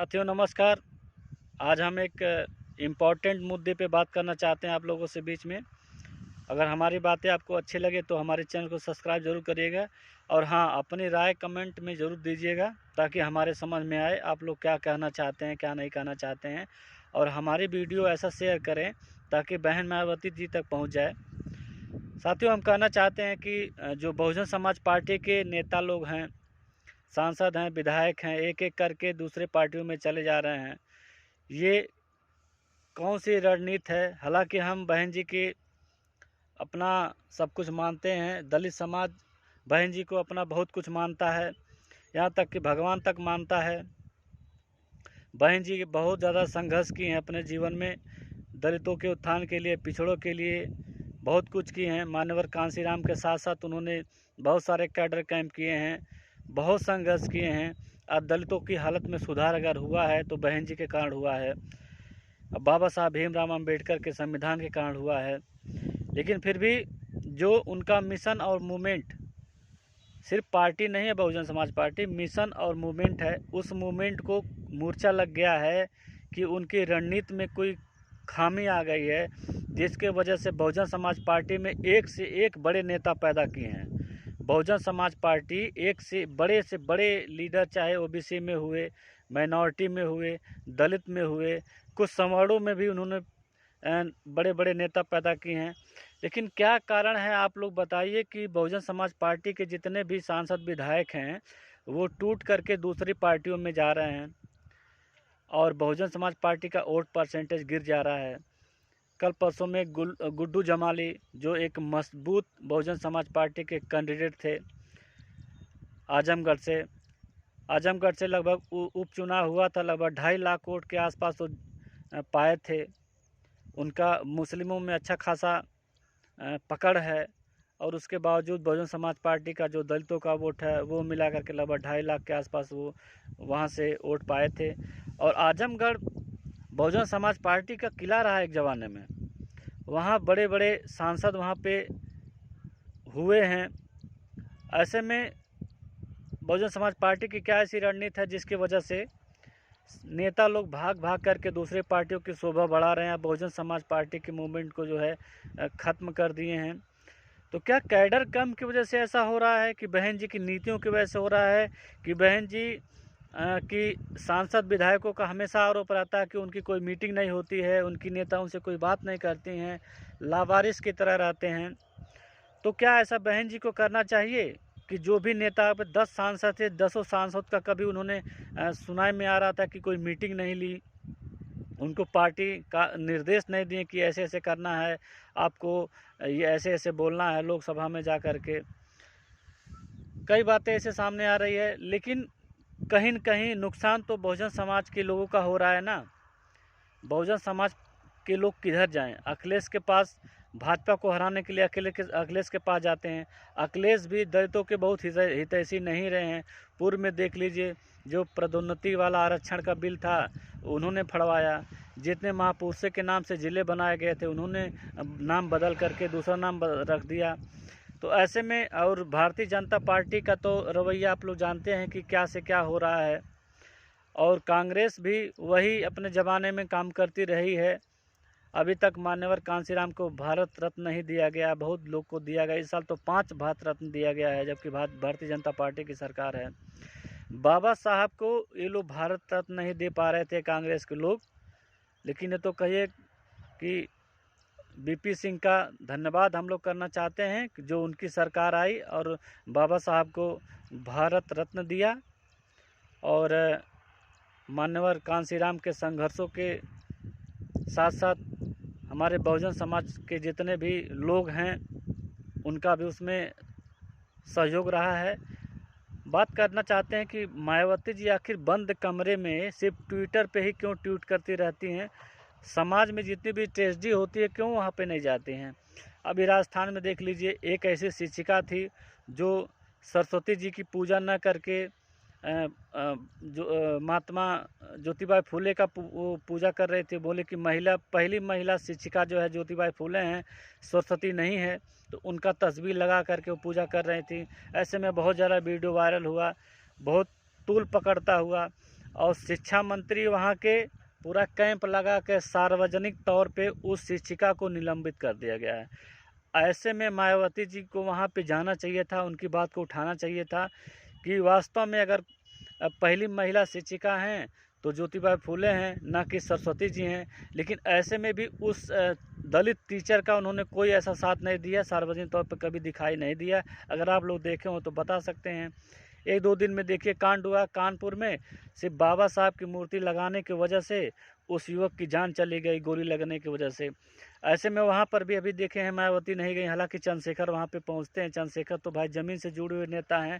साथियों नमस्कार। आज हम एक इम्पॉर्टेंट मुद्दे पे बात करना चाहते हैं आप लोगों से बीच में। अगर हमारी बातें आपको अच्छी लगे तो हमारे चैनल को सब्सक्राइब ज़रूर करिएगा और हाँ, अपनी राय कमेंट में ज़रूर दीजिएगा ताकि हमारे समझ में आए आप लोग क्या कहना चाहते हैं, क्या नहीं कहना चाहते हैं। और हमारी वीडियो ऐसा शेयर करें ताकि बहन मायावती जी तक पहुँच जाए। साथियों, हम कहना चाहते हैं कि जो बहुजन समाज पार्टी के नेता लोग हैं, सांसद हैं, विधायक हैं, एक एक करके दूसरे पार्टियों में चले जा रहे हैं। ये कौन सी रणनीति है? हालांकि हम बहन जी की अपना सब कुछ मानते हैं। दलित समाज बहन जी को अपना बहुत कुछ मानता है, यहाँ तक कि भगवान तक मानता है। बहन जी बहुत ज़्यादा संघर्ष किए हैं अपने जीवन में, दलितों के उत्थान के लिए, पिछड़ों के लिए बहुत कुछ किए हैं। मान्यवर कांशीराम के साथ साथ उन्होंने बहुत सारे कैडर कैंप किए हैं, बहुत संघर्ष किए हैं। अब दलितों की हालत में सुधार अगर हुआ है तो बहन जी के कारण हुआ है, अब बाबा साहब भीमराव अम्बेडकर के संविधान के कारण हुआ है। लेकिन फिर भी जो उनका मिशन और मूवमेंट, सिर्फ पार्टी नहीं है बहुजन समाज पार्टी, मिशन और मूवमेंट है, उस मूवमेंट को मूर्छा लग गया है कि उनकी रणनीति में कोई खामी आ गई है, जिसके वजह से बहुजन समाज पार्टी में एक से एक बड़े नेता पैदा किए हैं। बहुजन समाज पार्टी एक से बड़े लीडर, चाहे ओबीसी में हुए, माइनॉरिटी में हुए, दलित में हुए, कुछ समारोह में भी उन्होंने बड़े बड़े नेता पैदा किए हैं। लेकिन क्या कारण है आप लोग बताइए कि बहुजन समाज पार्टी के जितने भी सांसद विधायक हैं वो टूट करके दूसरी पार्टियों में जा रहे हैं और बहुजन समाज पार्टी का वोट परसेंटेज गिर जा रहा है। कल परसों में गुड्डू जमाली, जो एक मजबूत बहुजन समाज पार्टी के कैंडिडेट थे, आजमगढ़ से लगभग उपचुनाव हुआ था, लगभग 2.5 लाख वोट के आसपास तो पाए थे। उनका मुस्लिमों में अच्छा खासा पकड़ है और उसके बावजूद बहुजन समाज पार्टी का जो दलितों का वोट है वो मिला करके लगभग 2.5 लाख के आसपास वो वहाँ से वोट पाए थे। और आजमगढ़ बहुजन समाज पार्टी का किला रहा एक ज़माने में, वहाँ बड़े बड़े सांसद वहाँ पे हुए हैं। ऐसे में बहुजन समाज पार्टी की क्या ऐसी रणनीति है जिसकी वजह से नेता लोग भाग भाग करके दूसरे पार्टियों की शोभा बढ़ा रहे हैं, बहुजन समाज पार्टी के मूवमेंट को जो है ख़त्म कर दिए हैं? तो क्या कैडर कम की वजह से ऐसा हो रहा है कि बहन जी की नीतियों की वजह से हो रहा है कि बहन जी कि सांसद विधायकों का हमेशा आरोप रहता है कि उनकी कोई मीटिंग नहीं होती है, उनकी नेता उनसे कोई बात नहीं करती हैं, लावारिस की तरह रहते हैं? तो क्या ऐसा बहन जी को करना चाहिए कि जो भी नेता 10 सांसद थे, 10 सांसद का कभी उन्होंने सुनाई में आ रहा था कि कोई मीटिंग नहीं ली, उनको पार्टी का निर्देश नहीं दिए कि ऐसे ऐसे करना है, आपको ये ऐसे ऐसे बोलना है लोकसभा में जा कर के। कई बातें ऐसे सामने आ रही है, लेकिन कहीं न कहीं नुकसान तो बहुजन समाज के लोगों का हो रहा है ना। बहुजन समाज के लोग किधर जाएं? अखिलेश के पास, भाजपा को हराने के लिए अखिलेश के पास जाते हैं। अखिलेश भी दलितों के बहुत हितैषी नहीं रहे हैं। पूर्व में देख लीजिए, जो पदोन्नति वाला आरक्षण का बिल था उन्होंने फड़वाया, जितने महापुरुषों के नाम से ज़िले बनाए गए थे उन्होंने नाम बदल करके दूसरा नाम रख दिया। तो ऐसे में और भारतीय जनता पार्टी का तो रवैया आप लोग जानते हैं कि क्या से क्या हो रहा है। और कांग्रेस भी वही अपने ज़माने में काम करती रही है। अभी तक मान्यवर कांशीराम को भारत रत्न नहीं दिया गया, बहुत लोग को दिया गया। इस साल तो 5 भारत रत्न दिया गया है, जबकि भारतीय जनता पार्टी की सरकार है। बाबा साहब को ये लोग भारत रत्न नहीं दे पा रहे थे कांग्रेस के लोग, लेकिन ये तो कहिए कि बीपी सिंह का धन्यवाद हम लोग करना चाहते हैं कि जो उनकी सरकार आई और बाबा साहब को भारत रत्न दिया। और मान्यवर कांशीराम के संघर्षों के साथ साथ हमारे बहुजन समाज के जितने भी लोग हैं उनका भी उसमें सहयोग रहा है। बात करना चाहते हैं कि मायावती जी आखिर बंद कमरे में सिर्फ ट्विटर पे ही क्यों ट्वीट करती रहती हैं? समाज में जितनी भी ट्रेजेडी होती है क्यों वहाँ पे नहीं जाती हैं? अभी राजस्थान में देख लीजिए, एक ऐसी शिक्षिका थी जो सरस्वती जी की पूजा न करके जो महात्मा ज्योतिबा फुले का पूजा कर रहे थे। बोले कि पहली महिला शिक्षिका जो है ज्योतिबा फुले हैं, सरस्वती नहीं है। तो उनका तस्वीर लगा करके वो पूजा कर रही थी। ऐसे में बहुत ज़्यादा वीडियो वायरल हुआ, बहुत तूल पकड़ता हुआ। और शिक्षा मंत्री वहाँ के पूरा कैंप लगा के सार्वजनिक तौर पे उस शिक्षिका को निलंबित कर दिया गया है। ऐसे में मायावती जी को वहाँ पे जाना चाहिए था, उनकी बात को उठाना चाहिए था कि वास्तव में अगर पहली महिला शिक्षिका हैं तो ज्योतिबा फूले हैं, ना कि सरस्वती जी हैं। लेकिन ऐसे में भी उस दलित टीचर का उन्होंने कोई ऐसा साथ नहीं दिया, सार्वजनिक तौर पर कभी दिखाई नहीं दिया। अगर आप लोग देखे हो तो बता सकते हैं। 1-2 दिन में देखिए कांड हुआ कानपुर में, सिर्फ बाबा साहब की मूर्ति लगाने की वजह से उस युवक की जान चली गई गोली लगने की वजह से। ऐसे में वहाँ पर भी अभी देखे हैं मायावती नहीं गई, हालांकि चंद्रशेखर वहाँ पे पहुँचते हैं। चंद्रशेखर तो भाई ज़मीन से जुड़े हुए नेता हैं,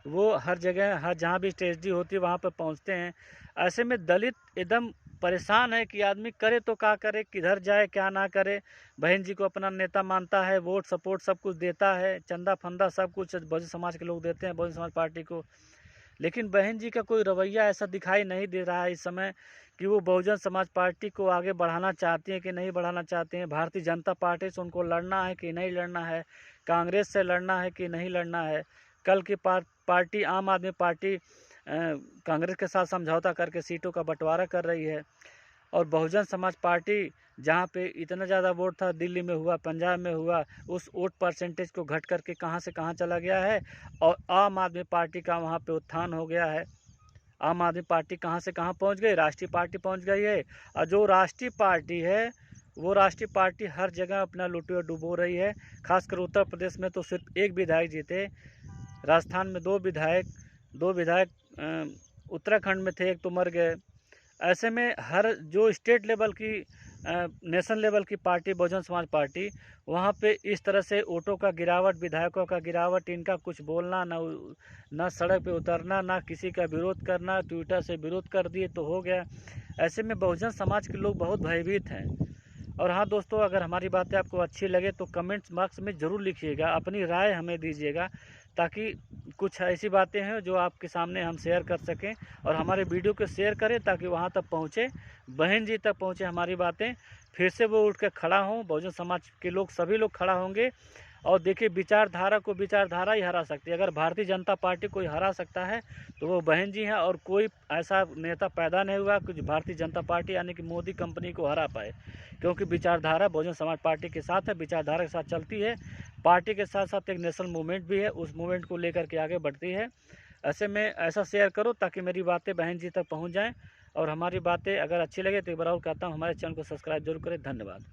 वो हर जगह हर जहाँ भी ट्रेजेडी होती है वहाँ पर पहुँचते हैं। ऐसे में दलित एकदम परेशान है कि आदमी करे तो क्या करे, किधर जाए क्या ना करे। बहन जी को अपना नेता मानता है, वोट सपोर्ट सब कुछ देता है, चंदा फंदा सब कुछ बहुजन समाज के लोग देते हैं बहुजन समाज पार्टी को। लेकिन बहन जी का कोई रवैया ऐसा दिखाई नहीं दे रहा है इस समय कि वो बहुजन समाज पार्टी को आगे बढ़ाना चाहती हैं कि नहीं बढ़ाना चाहते हैं। भारतीय जनता पार्टी से उनको लड़ना है कि नहीं लड़ना है, कांग्रेस से लड़ना है कि नहीं लड़ना है। कल की पार्टी आम आदमी पार्टी कांग्रेस के साथ समझौता करके सीटों का बंटवारा कर रही है, और बहुजन समाज पार्टी जहाँ पे इतना ज़्यादा वोट था, दिल्ली में हुआ, पंजाब में हुआ, उस वोट परसेंटेज को घट करके कहाँ से कहाँ चला गया है, और आम आदमी पार्टी का वहाँ पे उत्थान हो गया है। आम आदमी पार्टी कहाँ से कहाँ पहुँच गई, राष्ट्रीय पार्टी पहुँच गई है। और जो राष्ट्रीय पार्टी है वो राष्ट्रीय पार्टी हर जगह अपना लुटिया डुबो रही है। खासकर उत्तर प्रदेश में तो सिर्फ एक विधायक जीते, राजस्थान में दो विधायक उत्तराखंड में थे, एक तो मर गए। ऐसे में हर जो स्टेट लेवल की नेशनल लेवल की पार्टी बहुजन समाज पार्टी, वहाँ पे इस तरह से वोटों का गिरावट, विधायकों का गिरावट, इनका कुछ बोलना ना सड़क पे उतरना, ना किसी का विरोध करना, ट्विटर से विरोध कर दिए तो हो गया। ऐसे में बहुजन समाज के लोग बहुत भयभीत हैं। और हाँ दोस्तों, अगर हमारी बातें आपको अच्छी लगे तो कमेंट्स बॉक्स में ज़रूर लिखिएगा, अपनी राय हमें दीजिएगा, ताकि कुछ ऐसी बातें हैं जो आपके सामने हम शेयर कर सकें। और हमारे वीडियो को शेयर करें ताकि वहाँ तक पहुँचे, बहन जी तक पहुँचे हमारी बातें, फिर से वो उठ कर खड़ा हों। बहुजन समाज के लोग सभी लोग खड़ा होंगे। और देखिए, विचारधारा को विचारधारा ही हरा सकती है। अगर भारतीय जनता पार्टी कोई हरा सकता है तो वो बहन जी हैं, और कोई ऐसा नेता पैदा नहीं हुआ कि भारतीय जनता पार्टी यानी कि मोदी कंपनी को हरा पाए, क्योंकि विचारधारा बहुजन समाज पार्टी के साथ है, विचारधारा के साथ चलती है। पार्टी के साथ साथ एक नेशनल मूवमेंट भी है, उस मूवमेंट को लेकर के आगे बढ़ती है। ऐसे में ऐसा शेयर करो ताकि मेरी बातें बहन जी तक पहुंच जाएं। और हमारी बातें अगर अच्छी लगे तो एक बार और कहता हूं, हमारे चैनल को सब्सक्राइब जरूर करें। धन्यवाद।